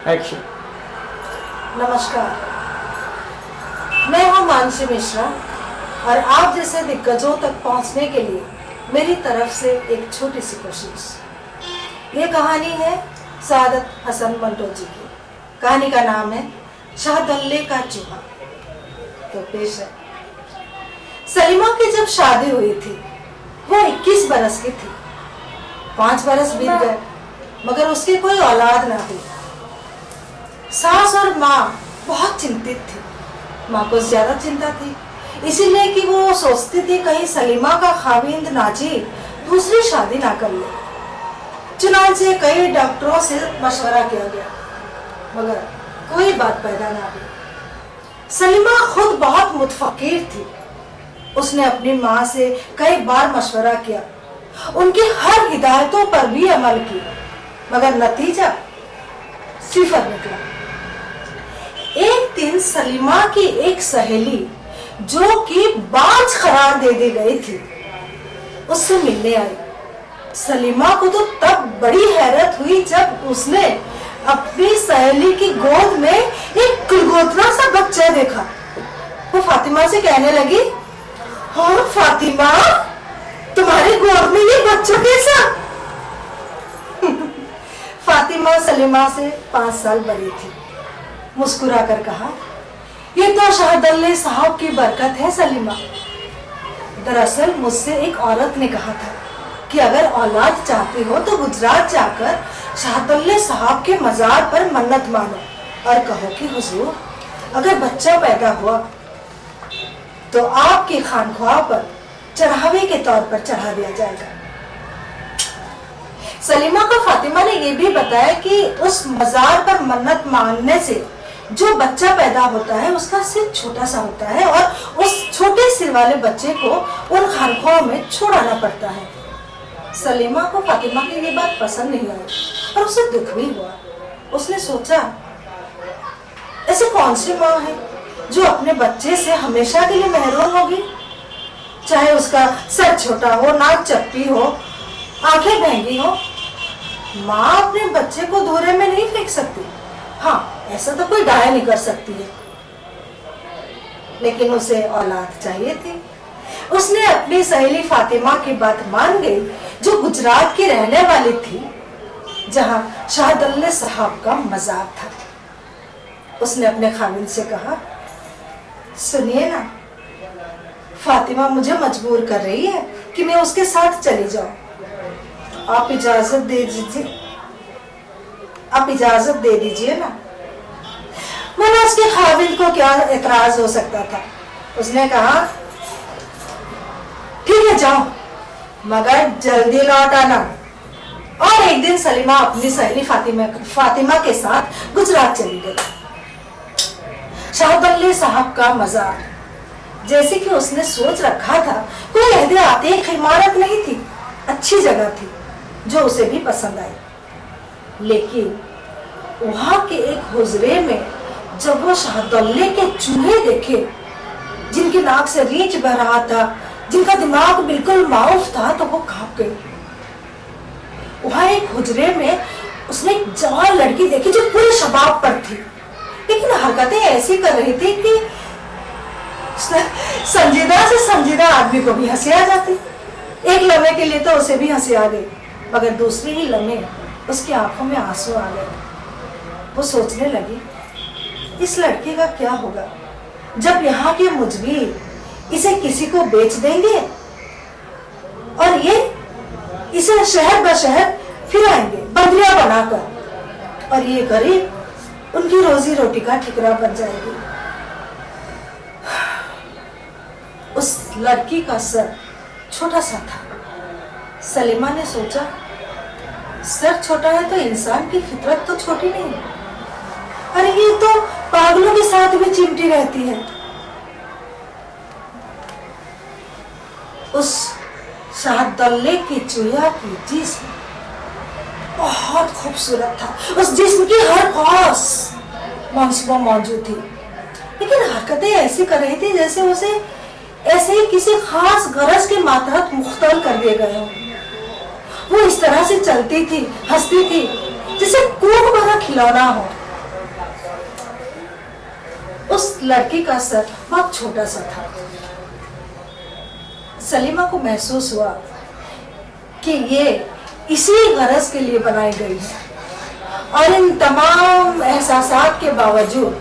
Action. नमस्कार, मैं हूं मानसी मिश्रा और आप जैसे दिग्गजों तक पहुंचने के लिए मेरी तरफ से एक छोटी सी कोशिश। ये कहानी है सादत हसन मंटो जी की। कहानी का नाम है शाहदल्ले का चूहा। तो पेश है। सलीमा की जब शादी हुई थी वो 21 बरस की थी। 5 बरस बीत गए मगर उसकी कोई औलाद ना थी। सास और माँ बहुत चिंतित थी। माँ को ज्यादा चिंता थी, इसीलिए कि वो सोचती थी कहीं सलीमा का खाविंद नाजी दूसरी शादी ना कर ले। चुनांचे कई डॉक्टरों से मशवरा किया गया मगर कोई बात पैदा ना हुई। सलीमा खुद बहुत मुतफक्किर थी। उसने अपनी माँ से कई बार मशवरा किया, उनकी हर हिदायतों पर भी अमल की मगर नतीजा सिफर निकला। एक दिन सलीमा की एक सहेली जो कि बाज करार दे दी गई थी उससे मिलने आई। सलीमा को तो तब बड़ी हैरत हुई जब उसने अपनी सहेली की गोद में एक कुलगोतना सा बच्चा देखा। वो फातिमा से कहने लगी, हाँ फातिमा, तुम्हारी गोद में ये बच्चा कैसा? फातिमा सलीमा से 5 साल बड़ी थी। मुस्कुरा कर कहा, ये तो शाहदल्ले साहब की बरकत है सलीमा। दरअसल मुझसे एक औरत ने कहा था कि अगर औलाद चाहती हो तो गुजरात जाकर शाहदल्ले साहब के मजार पर मन्नत मानो और कहो कि हुजूर अगर बच्चा पैदा हुआ तो आपकी खानख्वाह पर चढ़ावे के तौर पर चढ़ा दिया जाएगा। सलीमा को फातिमा ने यह भी बताया कि उस मजार पर मन्नत मांगने से जो बच्चा पैदा होता है उसका सिर छोटा सा होता है और उस छोटे सिर वाले बच्चे को उन खानख्वाह में छोड़ाना पड़ता है। सलीमा को फातिमा की ये बात पसंद नहीं आई और उसे दुख भी हुआ। उसने सोचा, ऐसी कौन सी माँ है जो अपने बच्चे से हमेशा के लिए महरूम होगी? चाहे उसका सर छोटा हो, नाक चप्पी हो, आंखें महंगी हो, माँ अपने बच्चे को धूरे में नहीं फेंक सकती। हाँ, ऐसा तो कोई डाया नहीं कर सकती है, लेकिन उसे औलाद चाहिए थी। उसने अपनी सहेली फातिमा की बात मान गई जो गुजरात की रहने वाली थी जहां शाहदल्ले साहब का मजार था। उसने अपने खाविंद से कहा, सुनिए ना, फातिमा मुझे मजबूर कर रही है कि मैं उसके साथ चली जाऊं। आप इजाजत दे दीजिए ना। मना उसके खाविंद को क्या एतराज हो सकता था। उसने कहा, ठीक है जाओ मगर जल्दी लौट आना। और एक दिन सलीमा अपनी सहेली फातिमा के साथ गुजरात चली गई। शाहदल्ले साहब का मजार जैसे कि उसने सोच रखा था कोई लहदे आतिक इमारत नहीं थी, अच्छी जगह थी जो उसे भी पसंद आई। लेकिन वहां के एक हुजरे में जब वो शाहदल्ले के चूहे देखे जिनकी नाक से रीछ बह रहा था, जिनका दिमाग बिल्कुल माउफ था, तो वो कांप गई। वहां एक हुजरे में उसने एक जवान लड़की देखी जो पूरे शबाब पर थी, लेकिन हरकतें ऐसी कर रही थी कि संजीदा से संजीदा आदमी को भी हंसी आ जाती। एक लम्हे के लिए तो उसे भी हंसी आ गई मगर दूसरी ही लम्हे उसकी आंखों में आंसू आ गए। वो सोचने लगी, इस लड़की का क्या होगा जब यहाँ के मुजरिम इसे किसी को बेच देंगे और ये इसे शहर ब शहर फिराएंगे बंदरिया बनाकर, और ये गरीब उनकी रोजी रोटी का ठिकरा बन जाएगी। उस लड़की का सर छोटा सा था। सलीमा ने सोचा, सर छोटा है तो इंसान की फितरत तो छोटी नहीं है। अरे ये तो पागलों के साथ भी चिमटी रहती है। उस शाहदल्ले की चूहा की जिस्म बहुत खूबसूरत था। उस जिस्म की हर खास मंसूबा मौजूद थी, लेकिन हरकतें ऐसी कर रही थी जैसे उसे ऐसे ही किसी खास गरज के मातहत मुख्तल कर दिए गए हो। वो इस तरह से चलती थी, हंसती थी जैसे कूक भरा खिलौना हो। उस लड़की का सर बहुत छोटा सा था। सलीमा को महसूस हुआ कि ये इसी गरज के लिए बनाई गई है, और इन तमाम एहसासात के बावजूद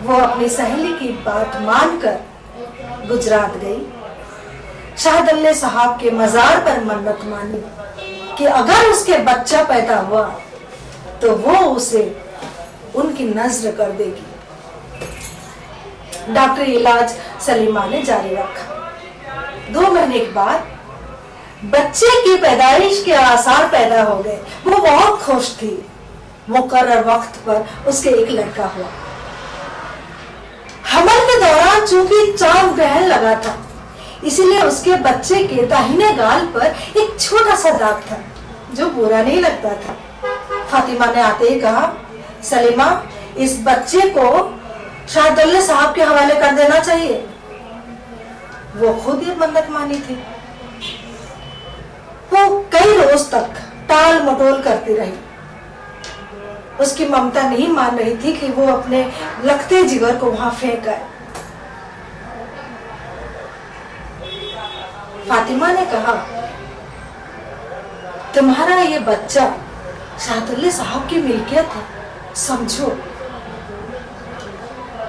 वो अपनी सहेली की बात मानकर गुजरात गई। शाहदल्ले साहब के मजार पर मन्नत मानी कि अगर उसके बच्चा पैदा हुआ तो वो उसे उनकी नजर कर देगी। डॉक्टरी इलाज सलीमा ने जारी रखा। 2 महीने के बाद बच्चे की पैदाइश के आसार पैदा हो गए। वो बहुत खुश थी। मुकर्रर वक्त पर उसके एक लड़का हुआ। हमल के दौरान चूंकि चांद ग्रहण लगा था, इसीलिए उसके बच्चे के दाहिने गाल पर एक छोटा सा दाग था जो बुरा नहीं लगता था। फातिमा ने आते ही कहा, सलीमा, इस बच्चे को शाहदल्ले साहब के हवाले कर देना चाहिए। वो खुद ये मन्नत मानी थी। वो कई रोज तक टाल मटोल करती रही। उसकी ममता नहीं मान रही थी कि वो अपने लखते जिगर को वहां फेंक आए। फातिमा ने कहा, तुम्हारा ये बच्चा शाहदल्ले साहब की मिल्कियत है, समझो।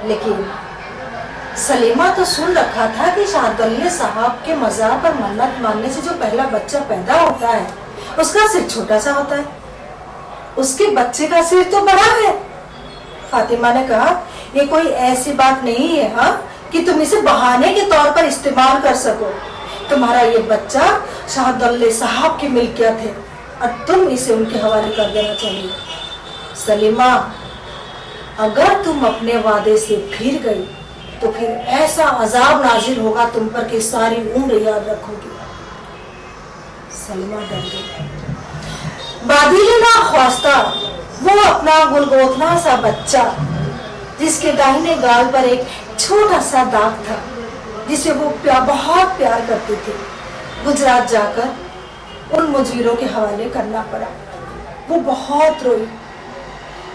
लेकिन सलीमा तो सुन रखा था कि शाहदल्ले साहब के मजार पर मन्नत मानने से जो पहला बच्चा पैदा होता है उसका सिर छोटा सा होता है, उसके बच्चे का सिर तो बड़ा है। फातिमा ने कहा, ये कोई ऐसी बात नहीं है हाँ कि तुम इसे बहाने के तौर पर इस्तेमाल कर सको। तुम्हारा ये बच्चा शाहदल्ले साहब की मिल्कियत है और तुम इसे उनके हवाले कर देना चाहिए। सलीमा, अगर तुम अपने वादे से फिर गई तो फिर ऐसा अजाब नाजिल होगा तुम पर कि सारी उम्र याद रखोगी। सलीमा डर गई। बादीले ना ख्वास्ता वो अपना गुलगोथना सा बच्चा, जिसके दाहिने गाल पर एक छोटा सा दाग था, जिसे वो बहुत प्यार करती थी, गुजरात जाकर उन मुजरिमों के हवाले करना पड़ा। वो बहुत रोई,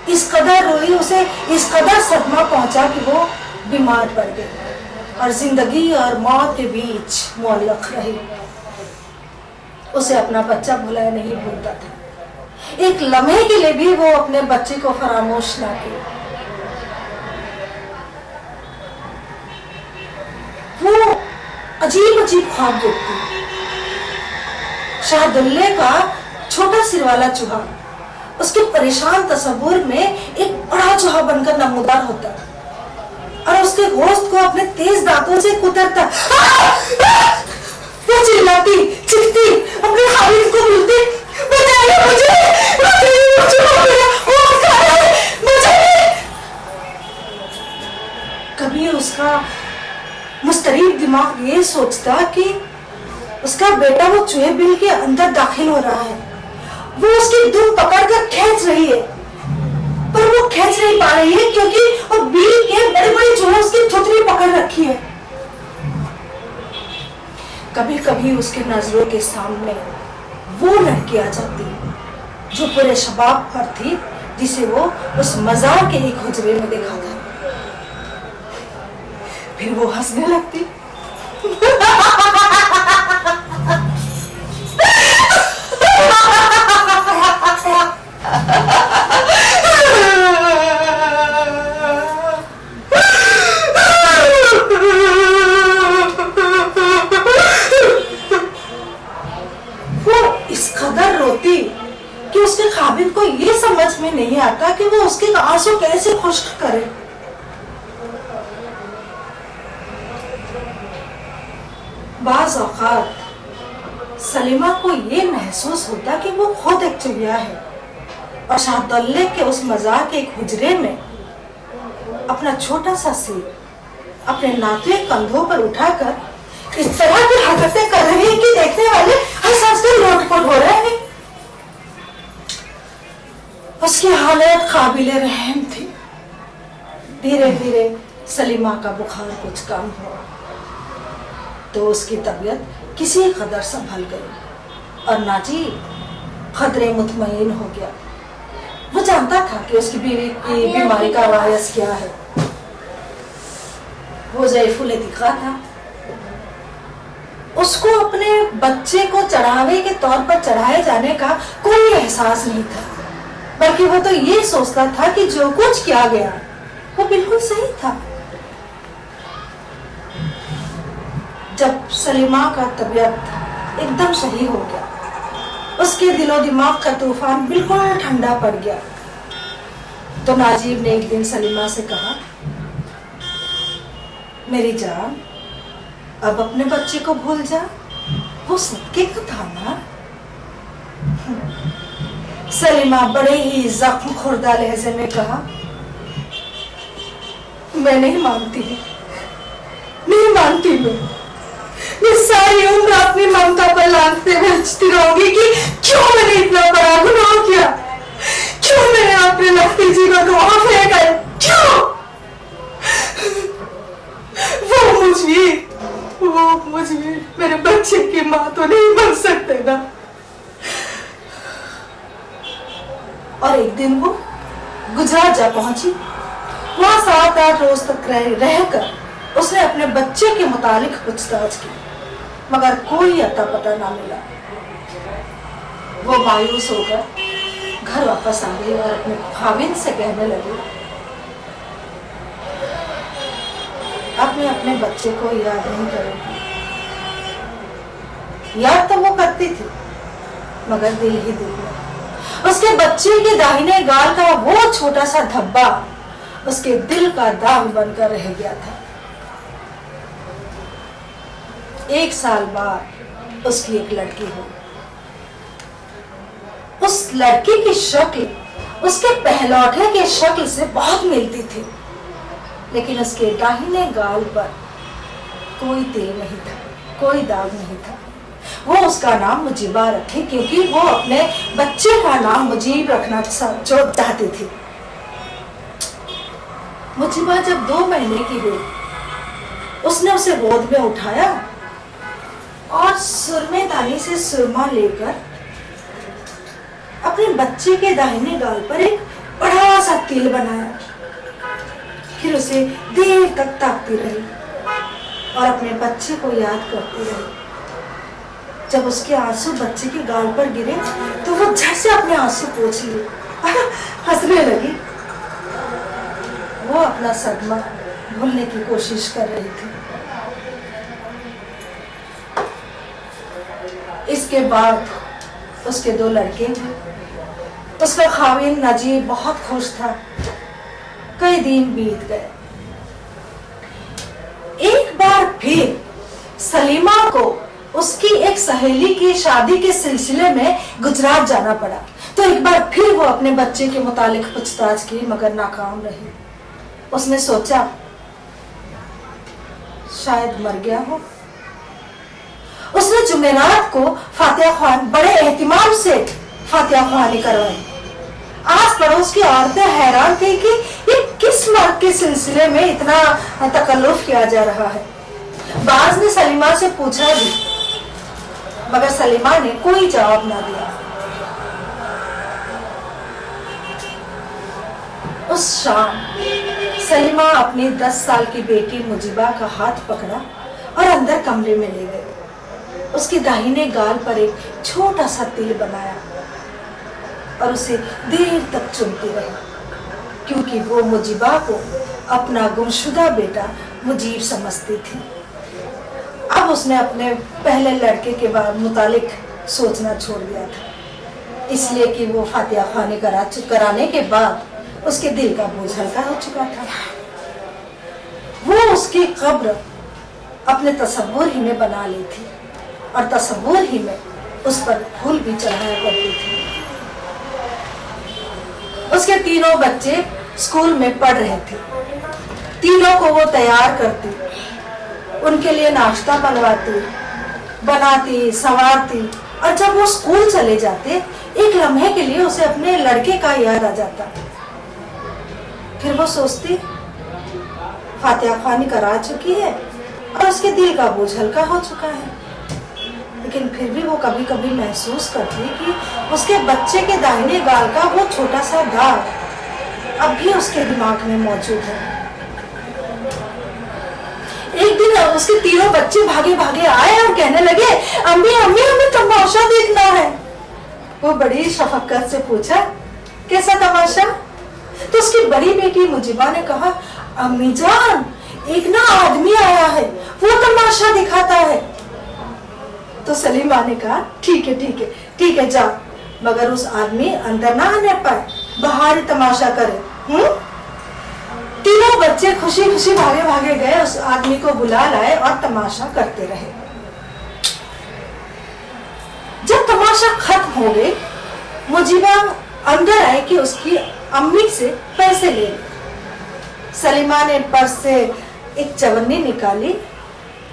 इस कदर रोई, उसे इस कदर सदमा पहुंचा कि वो बीमार पड़ गई और जिंदगी और मौत के बीच मुअल्लक रही। उसे अपना बच्चा भुलाया नहीं भूलता था। एक लम्हे के लिए भी वो अपने बच्चे को फरामोश ना किया। वो अजीब अजीब ख्वाब देखती। शाहदुल्ले का छोटा सिर वाला चूहा उसके परेशान तस्वुर में एक बड़ा चूहा बनकर नमूदार होता और उसके गोश्त को अपने तेज दांतों से कुतरता। वो चिल्लाती, चीखती, अपने हालिद को बोलती, बचाइए मुझे, बचाइए मुझे। कभी उसका मुस्तरीब दिमाग ये सोचता कि उसका बेटा वो चूहे बिल के अंदर दाखिल हो रहा है, वो उसकी दुम पकड़कर खींच रही है, पर वो खींच नहीं पा रही है क्योंकि वो बिल के बड़े बड़े चूहे उसकी थुतरी पकड़ रखी है। कभी कभी उसके नजरों के सामने वो लड़की आ जाती जो पूरे शबाब पर थी, जिसे वो उस मजार के एक हुजरे में देखा था। फिर वो हंसने लगती। खाबिद को ये समझ में नहीं आता कि वो उसके आंसू कैसे खुश्क करे। बाज़ औक़ात सलीमा को ये महसूस होता कि वो खुद एक चुहिया है और शाहदुल्ले के उस मज़ार के एक हुजरे में अपना छोटा सा सिर अपने नातवे कंधों पर उठाकर इस तरह की हरकतें कर रही है कि देखने वाले हंस हंस कर लोटपोट हो रहे हैं। उसकी हालत काबिले रहम थी। धीरे धीरे सलीमा का बुखार कुछ कम हुआ तो उसकी तबीयत किसी कदर संभल गई और नाजी खतरे मुतमईन हो गया। वो जानता था कि उसकी बीवी की बीमारी का वायरस क्या है वो ज़ईफुल दिखा था। उसको अपने बच्चे को चढ़ावे के तौर पर चढ़ाए जाने का कोई एहसास नहीं था, बल्कि वो तो ये सोचता था कि जो कुछ किया गया वो बिल्कुल सही था। जब सलीमा का तबीयत एकदम सही हो गया, उसके दिलो दिमाग का तूफान बिल्कुल ठंडा पड़ गया, तो नाजीब ने एक दिन सलीमा से कहा, मेरी जान, अब अपने बच्चे को भूल जा, वो सदके का था ना। सलीमा बड़े ही जख्म खुर्दा लहजे में कहा, मैं नहीं मानती, नहीं मानती। मैं सारी उम्र अपनी ममता पर लांघते बचती रहूंगी कि क्यों मैंने इतना बड़ा गुनाह किया, क्यों मैंने अपने लखती जी को धोखा फेंका, क्यों? वो मुझे मेरे बच्चे की माँ तो नहीं बन सकते ना। और एक दिन वो गुजरात जा पहुंची। वहां 7-8 रोज तक रहकर उसने अपने बच्चे के मुतालिक पूछताछ की, मगर कोई अता पता ना मिला। वो मायूस होकर घर वापस आ गई और अपने खाविंद से कहने लगी, अब मैं अपने बच्चे को याद नहीं करूंगी। याद तो वो करती थी, मगर दिल ही दिल में उसके बच्चे के दाहिने गाल का वो छोटा सा धब्बा उसके दिल का दाग बनकर रह गया था। 1 साल बाद उसकी एक लड़की हुई। उस लड़की की शक्ल उसके पहलौठे के शक्ल से बहुत मिलती थी, लेकिन उसके दाहिने गाल पर कोई तिल नहीं था, कोई दाग नहीं था। वो उसका नाम मुजीबा रखे, क्योंकि वो अपने बच्चे का नाम मुजीब रखना चाहती थी। मुजीबा जब 2 महीने की हुई, उसने उसे गोद में उठाया और सुरमे दानी से सुरमा लेकर अपने बच्चे के दाहिने गाल पर एक बड़ा सा तिल बनाया। फिर उसे देर तक ताकती रही और अपने बच्चे को याद करती रही। जब उसके आंसू बच्चे के गाल पर गिरे तो वो झट से अपने आंसू पोंछ लिए, हंसने लगी। वो अपना सदमा भूलने की कोशिश कर रही थी। इसके बाद उसके 2 लड़के हुए। उसका खाविंद नजीब बहुत खुश था। कई दिन बीत गए। एक बार फिर सलीमा को उसकी एक सहेली की शादी के सिलसिले में गुजरात जाना पड़ा, तो एक बार फिर वो अपने बच्चे के मुतालिक पूछताछ की, मगर नाकाम रही। उसने सोचा शायद मर गया हो। उसने जुमेरात को फातिहा ख्वानी बड़े एहतिमाम से फातिहा ख्वानी करवाई। आस पड़ोस की औरतें हैरान थी कि ये किस मर्द के सिलसिले में इतना तकल्लुफ किया जा रहा है। बाज ने सलीमा से पूछा भी, मगर सलीमा ने कोई जवाब ना दिया। उस शाम सलीमा अपनी 10 साल की बेटी मुजीबा का हाथ पकड़ा और अंदर कमरे में ले गई। उसके दाहिने गाल पर एक छोटा सा तिल बनाया और उसे देर तक चुमती रही, क्योंकि वो मुजीबा को अपना गुमशुदा बेटा मुजीब समझती थी। अब उसने अपने पहले लड़के के मुतालिक सोचना छोड़ दिया था, इसलिए कि वो फातिहा ख्वानी कराने के बाद उसके दिल का बोझ हल्का हो चुका था। वो उसकी कब्र अपने तसव्वुर ही में बना ली थी और तसव्वुर ही में उस पर फूल भी चढ़ाया करती थी। उसके 3 बच्चे स्कूल में पढ़ रहे थे। तीनों को वो तैयार करती, उनके लिए नाश्ता बनाती, संवारती, और जब वो स्कूल चले जाते एक लम्हे के लिए उसे अपने लड़के का याद आ जाता। फिर वो सोचती फातिहा ख्वानी करा चुकी है और उसके दिल का बोझ हल्का हो चुका है, लेकिन फिर भी वो कभी कभी महसूस करती कि उसके बच्चे के दाहिने गाल का वो छोटा सा दाग अब भी उसके दिमाग में मौजूद है। एक दिन उसके तीनों बच्चे भागे भागे आए और कहने लगे, अम्मी अम्मी हमें तमाशा देखना है। वो बड़ी शफकत से पूछा, कैसा तमाशा? तो उसकी बड़ी बेटी मुजीबा ने कहा, अम्मी जान, एक ना आदमी आया है, वो तमाशा दिखाता है। तो सलीमा ने कहा, ठीक है ठीक है ठीक है, जा, मगर उस आदमी अंदर ना आने पाए, बाहर ही तमाशा करे। तीनों बच्चे खुशी खुशी भागे भागे गए, उस आदमी को बुला लाए और तमाशा करते रहे। जब तमाशा खत्म हो गए, मुजीबा अंदर आई कि उसकी अम्मी से पैसे ले। सलीमा ने पर्स से एक चवन्नी निकाली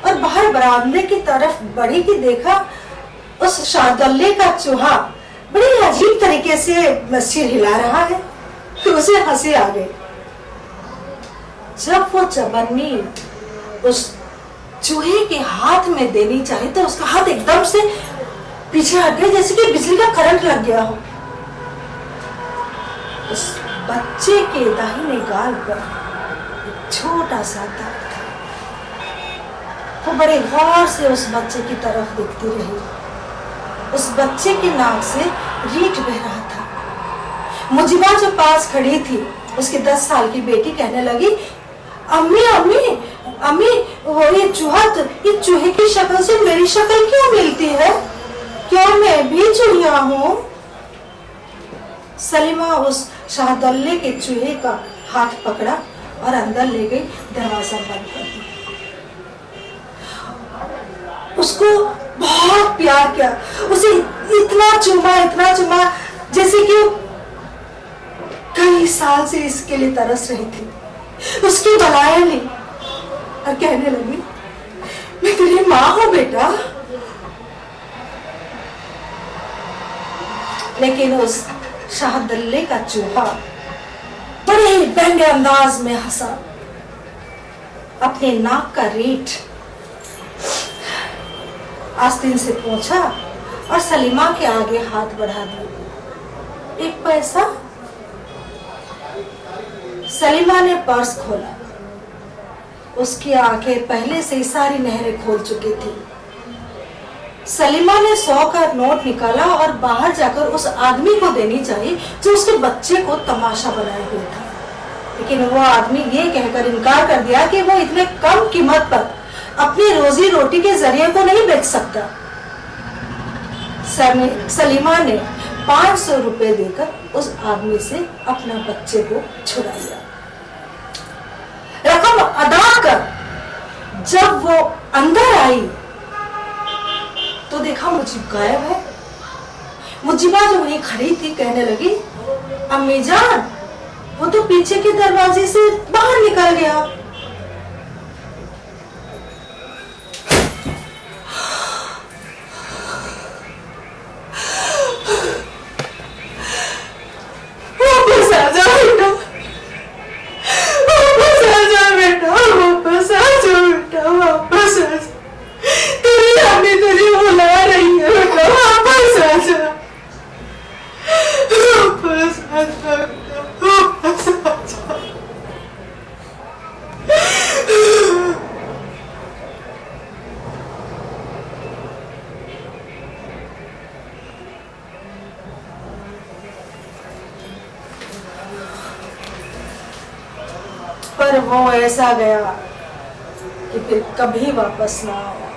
और बाहर बरामदे की तरफ बढ़ी कि देखा उस शाहदल्ले का चूहा बड़ी अजीब तरीके से सिर हिला रहा है। तो उसे हंसी आ गई। जब वो चवन्नी उस चूहे के हाथ में देनी चाहिए तो उसका हाथ एकदम से पीछे हट गया, जैसे कि बिजली का करंट लग गया हो। उस बच्चे के दाहिने गाल पर एक छोटा सा दाग था। वो बड़े गौर से उस बच्चे की तरफ देखती रही। उस बच्चे के नाक से रीठ बह रहा था। मुजीबा जो पास खड़ी थी, उसकी 10 साल की बेटी कहने लगी, अम्मी अम्मी अम्मी, वो ये चूहे की शक्ल से मेरी शक्ल क्यों मिलती है? क्या मैं भी चूहिया हूँ? सलीमा उस शाहदल्ले के चूहे का हाथ पकड़ा और अंदर ले गई, दरवाजा बंद कर दिया। उसको बहुत प्यार किया, उसे इतना चूमा जैसे कि कई साल से इसके लिए तरस रही थी। उसकी बलाएं ली और कहने लगी, मैं तेरी माँ हूं बेटा। लेकिन उस शाहदल्ले का चूहा बड़े व्यंग्य अंदाज में हंसा, अपने नाक का रीठ आस्तीन से पूछा और सलीमा के आगे हाथ बढ़ा दिया। 1 पैसा। सलीमा ने पर्स खोला। उसकी आंखें पहले से ही सारी नहरें खोल चुकी थी। सलीमा ने 100 का नोट निकाला और बाहर जाकर उस आदमी को देनी चाहिए जो उसके बच्चे को तमाशा बनाए हुए था। लेकिन वो आदमी ये कहकर इनकार कर दिया कि वो इतने कम कीमत पर अपनी रोजी रोटी के जरिए को नहीं बेच सकता। सलीमा ने 500 रुपए देकर उस आदमी से अपना बच्चे को छुड़ा लिया। रकम अदा कर जब वो अंदर आई तो देखा मुजीब गायब है। मुजीबा जो वहीं खड़ी थी कहने लगी, अम्मी जान, वो तो पीछे के दरवाजे से बाहर निकल गया। वापस आ जा बेटा, वापस आ जा बेटा, वापस आ जा बेटा, वापस आ जा। तेरी अम्मी तुझे बुला रही है बेटा, वापस आ जा, वापस आ जा बेटा, वापस आ जा। पर वो ऐसा गया कि फिर कभी वापस ना आया।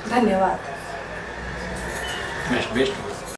धन्यवाद। बेस्ट।